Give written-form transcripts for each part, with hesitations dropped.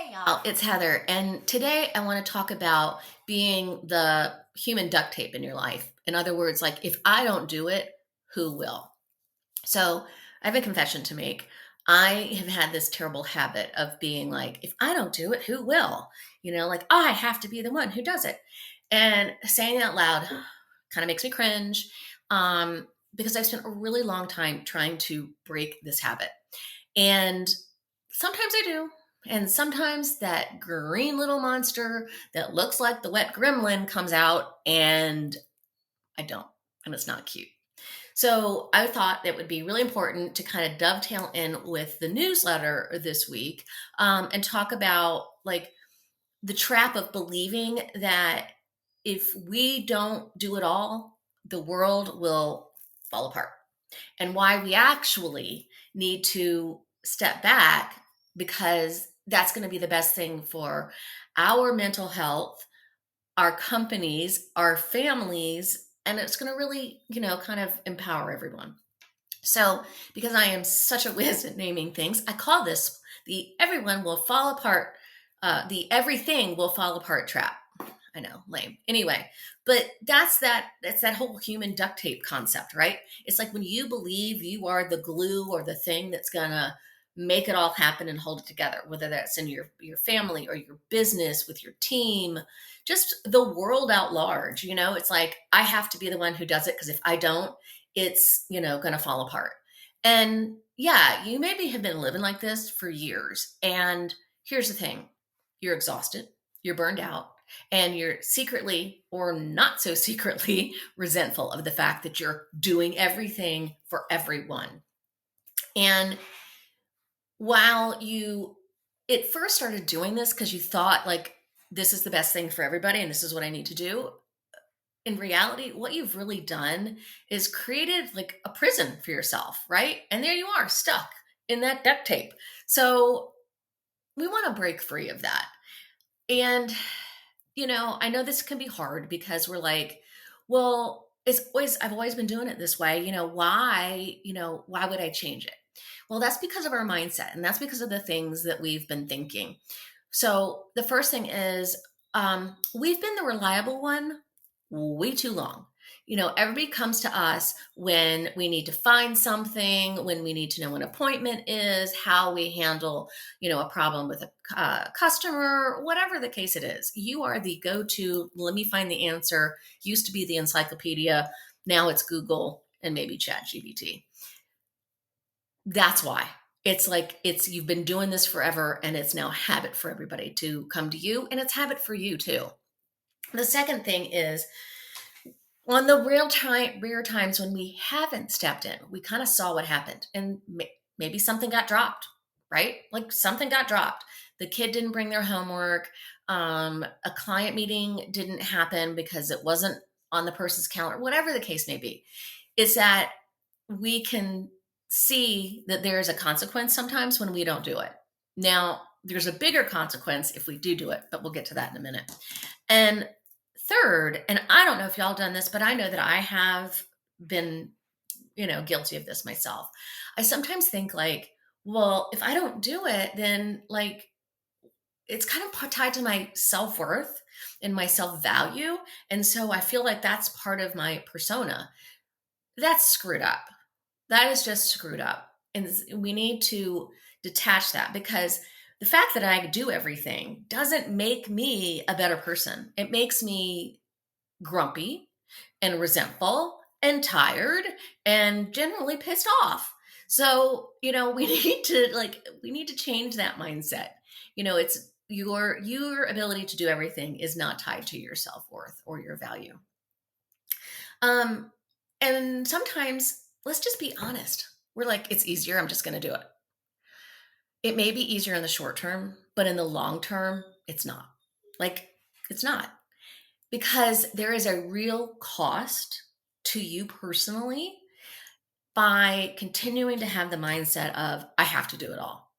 Hey y'all, it's Heather, and today I want to talk about being the human duct tape in your life. In other words, like if I don't do it, who will? So I have a confession to make. I have had this terrible habit of being like, if I don't do it, who will? Like I have to be the one who does it. And saying it out loud kind of makes me cringe because I've spent a really long time trying to break this habit. And sometimes I do. And sometimes that green little monster that looks like the wet gremlin comes out and I don't. And it's not cute. So I thought it would be really important to kind of dovetail in with the newsletter this week and talk about like the trap of believing that if we don't do it all, the world will fall apart and why we actually need to step back because that's going to be the best thing for our mental health, our companies, our families, and it's going to really, kind of empower everyone. So, because I am such a whiz at naming things, I call this the everyone will fall apart, the everything will fall apart trap. I know, lame. Anyway, but that's that whole human duct tape concept, right? It's like when you believe you are the glue or the thing that's gonna make it all happen and hold it together, whether that's in your family or your business with your team, just the world out large, it's like I have to be the one who does it because if I don't, it's, gonna fall apart. And yeah, you maybe have been living like this for years. And here's the thing, you're exhausted, you're burned out and you're secretly or not so secretly resentful of the fact that you're doing everything for everyone. And while you at first started doing this because you thought like this is the best thing for everybody and this is what I need to do, in reality, what you've really done is created like a prison for yourself, right? And there you are, stuck in that duct tape. So we want to break free of that. And I know this can be hard because we're like, well, I've always been doing it this way. Why would I change it? Well, that's because of our mindset and that's because of the things that we've been thinking. So the first thing is we've been the reliable one way too long. Everybody comes to us when we need to find something, when we need to know when an appointment is, how we handle, a problem with a customer, whatever the case it is. You are the go-to, let me find the answer. Used to be the encyclopedia. Now it's Google and maybe ChatGPT. That's why. It's like you've been doing this forever and it's now habit for everybody to come to you and it's habit for you too. The second thing is on the rare times when we haven't stepped in, we kind of saw what happened and maybe something got dropped, right? Like something got dropped. The kid didn't bring their homework. A client meeting didn't happen because it wasn't on the person's calendar, whatever the case may be. Is that we can see that there's a consequence sometimes when we don't do it. Now, there's a bigger consequence if we do it, but we'll get to that in a minute. And third, and I don't know if y'all done this, but I know that I have been, guilty of this myself. I sometimes think like, well, if I don't do it, then like it's kind of tied to my self-worth and my self-value. And so I feel like that's part of my persona. That's screwed up. That is just screwed up. And we need to detach that because the fact that I do everything doesn't make me a better person. It makes me grumpy and resentful and tired and generally pissed off. So, we need to change that mindset. It's your ability to do everything is not tied to your self-worth or your value. And sometimes let's just be honest. We're like, it's easier. I'm just going to do it. It may be easier in the short term, but in the long term, it's not. Like, it's not. Because there is a real cost to you personally by continuing to have the mindset of, I have to do it all.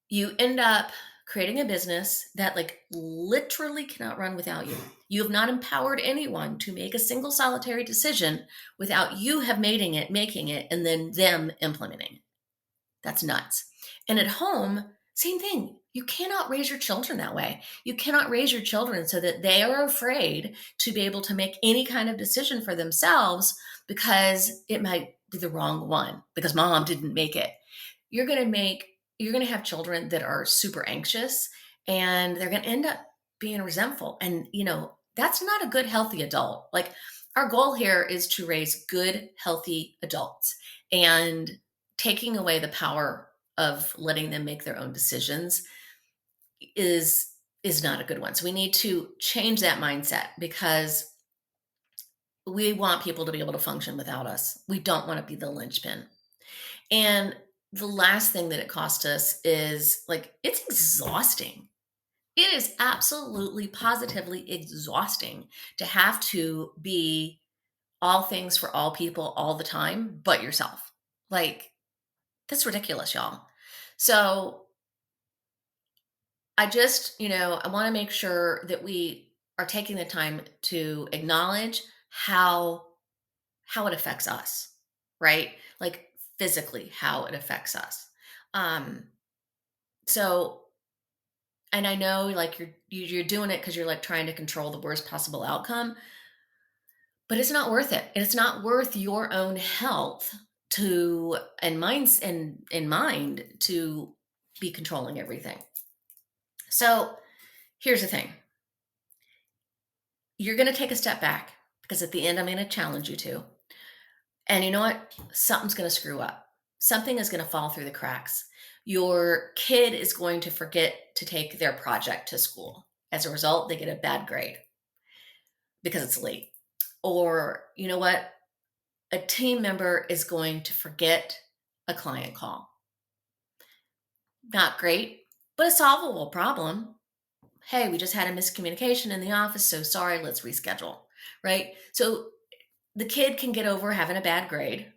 You end up creating a business that like literally cannot run without you. You have not empowered anyone to make a single solitary decision without you have making it, and then them implementing it. That's nuts. And at home, Same thing. You cannot raise your children that way. You cannot raise your children so that they are afraid to be able to make any kind of decision for themselves because it might be the wrong one because mom didn't make it. You're going to have children that are super anxious and they're going to end up being resentful. And, that's not a good, healthy adult. Like, our goal here is to raise good, healthy adults, and taking away the power of letting them make their own decisions is not a good one. So we need to change that mindset because we want people to be able to function without us. We don't want to be the linchpin. And the last thing that it cost us is, like, it's exhausting. It is absolutely positively exhausting to have to be all things for all people all the time but yourself. Like, that's ridiculous, y'all. So I just, I want to make sure that we are taking the time to acknowledge how it affects us, right? Like, physically, how it affects us. Um, so, and I know, like, you're doing it because you're like trying to control the worst possible outcome, but it's not worth it. And it's not worth your own health to and minds and in mind to be controlling everything. So here's the thing. You're going to take a step back because at the end, I'm going to challenge you to. And you know what? Something's going to screw up. Something is going to fall through the cracks. Your kid is going to forget to take their project to school. As a result, they get a bad grade because it's late. Or, you know what? A team member is going to forget a client call. Not great, but a solvable problem. Hey, we just had a miscommunication in the office, so sorry, let's reschedule, right? So the kid can get over having a bad grade.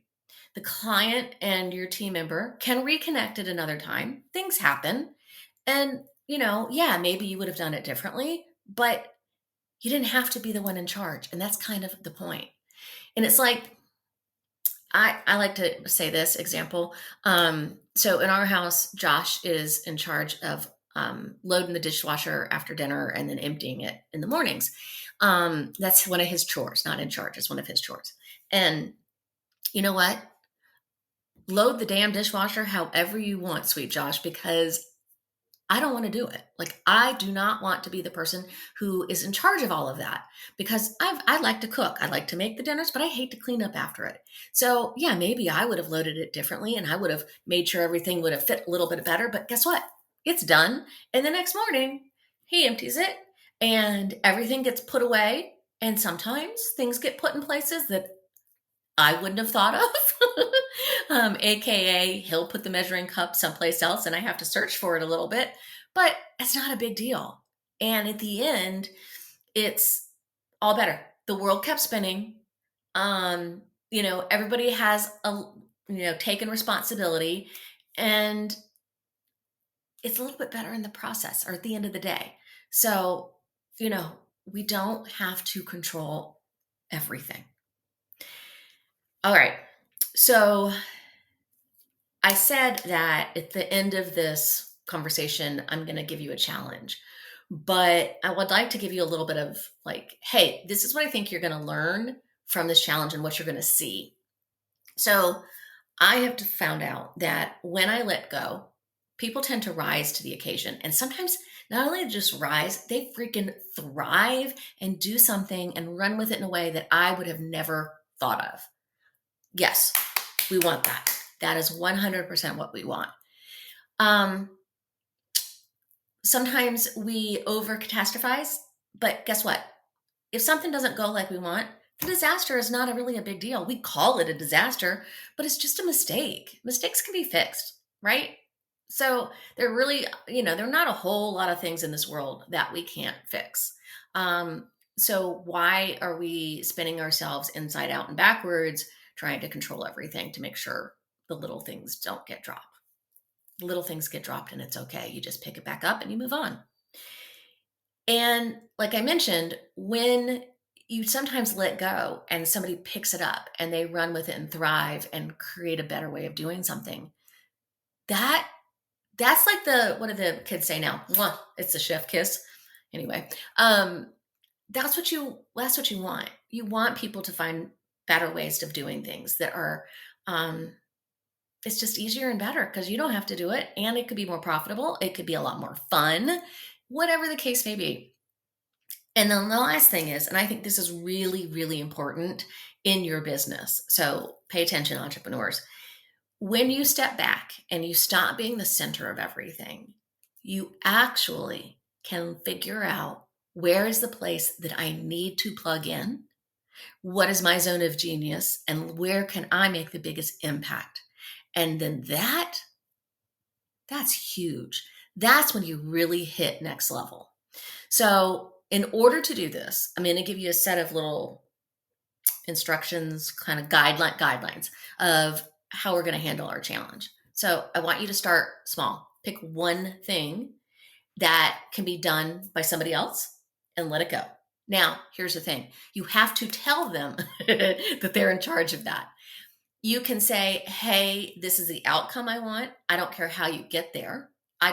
The client and your team member can reconnect at another time. Things happen. And, yeah, maybe you would have done it differently, but you didn't have to be the one in charge. And that's kind of the point. And it's like, I like to say this example. So in our house, Josh is in charge of loading the dishwasher after dinner and then emptying it in the mornings. That's one of his chores, not in charge. It's one of his chores. And you know what? Load the damn dishwasher however you want, sweet Josh, because I don't want to do it. Like, I do not want to be the person who is in charge of all of that because I like to cook. I like to make the dinners, but I hate to clean up after it. So yeah, maybe I would have loaded it differently and I would have made sure everything would have fit a little bit better. But guess what? It's done. And the next morning he empties it and everything gets put away. And sometimes things get put in places that I wouldn't have thought of. AKA he'll put the measuring cup someplace else and I have to search for it a little bit, but it's not a big deal. And at the end, it's all better. The world kept spinning. Everybody has taken responsibility, and it's a little bit better in the process or at the end of the day. So, we don't have to control everything. All right. So I said that at the end of this conversation, I'm going to give you a challenge, but I would like to give you a little bit of like, hey, this is what I think you're going to learn from this challenge and what you're going to see. So I have found out that when I let go, people tend to rise to the occasion. And sometimes not only just rise, they freaking thrive and do something and run with it in a way that I would have never thought of. Yes, we want that. That is 100% what we want. Sometimes we over catastrophize, but guess what? If something doesn't go like we want, the disaster is not really a big deal. We call it a disaster, but it's just a mistake. Mistakes can be fixed, right? So there really, there are not a whole lot of things in this world that we can't fix. So why are we spinning ourselves inside out and backwards, trying to control everything to make sure the little things don't get dropped? Little things get dropped and it's okay. You just pick it back up and you move on. And like I mentioned, when you sometimes let go and somebody picks it up and they run with it and thrive and create a better way of doing something, that That's like what do the kids say now? Mwah, it's a chef kiss. Anyway, um, that's what you want. You want people to find better ways of doing things that are um, it's just easier and better because you don't have to do it, and it could be more profitable. It could be a lot more fun, whatever the case may be. And then the last thing is, and I think this is really, really important in your business. So pay attention, entrepreneurs. When you step back and you stop being the center of everything, you actually can figure out where is the place that I need to plug in? What is my zone of genius? And where can I make the biggest impact? And then that's huge. That's when you really hit next level. So, in order to do this, I'm going to give you a set of little instructions, kind of guidelines of how we're going to handle our challenge. So, I want you to start small. Pick one thing that can be done by somebody else and let it go. Now, here's the thing. You have to tell them that they're in charge of that. You can say, "Hey, this is the outcome I want. I don't care how you get there. I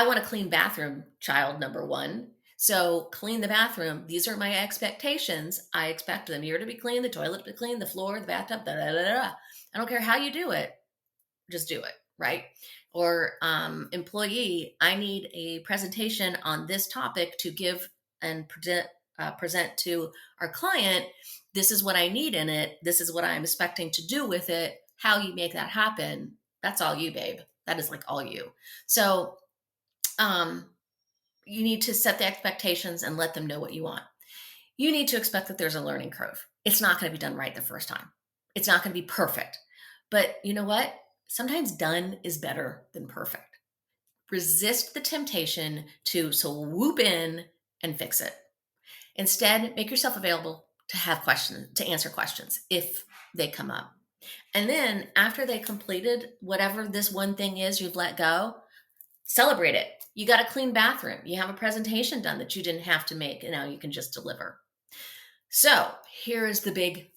want a clean bathroom, child number one. So clean the bathroom. These are my expectations. I expect them here to be clean, the toilet to be clean, the floor, the bathtub, da da da da. I don't care how you do it, just do it, right?" Or employee, I need a presentation on this topic to give and present to our client. This is what I need in it. This is what I'm expecting to do with it. How you make that happen, that's all you, babe. That is like all you. So um, you need to set the expectations and let them know what you want. You need to expect that there's a learning curve. It's not going to be done right the first time. It's not going to be perfect. But you know what? Sometimes done is better than perfect. Resist the temptation to swoop in and fix it. Instead, make yourself available to have questions, to answer questions if they come up. And then after they completed whatever this one thing is you've let go, celebrate it. You got a clean bathroom. You have a presentation done that you didn't have to make, and now you can just deliver. So here is the big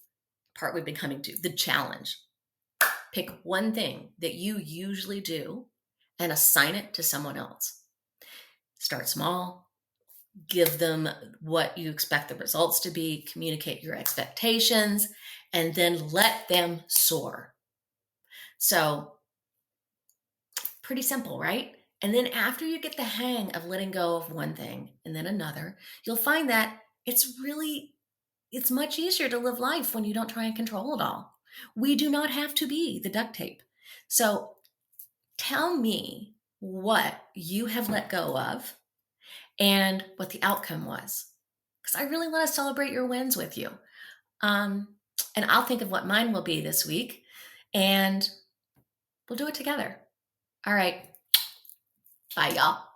part we've been coming to, the challenge. Pick one thing that you usually do and assign it to someone else. Start small, give them what you expect the results to be, communicate your expectations, and then let them soar. So, pretty simple, right? And then after you get the hang of letting go of one thing and then another, you'll find that it's much easier to live life when you don't try and control it all. We do not have to be the duct tape. So tell me what you have let go of and what the outcome was. Because I really want to celebrate your wins with you. And I'll think of what mine will be this week, and we'll do it together. All right. Bye, y'all.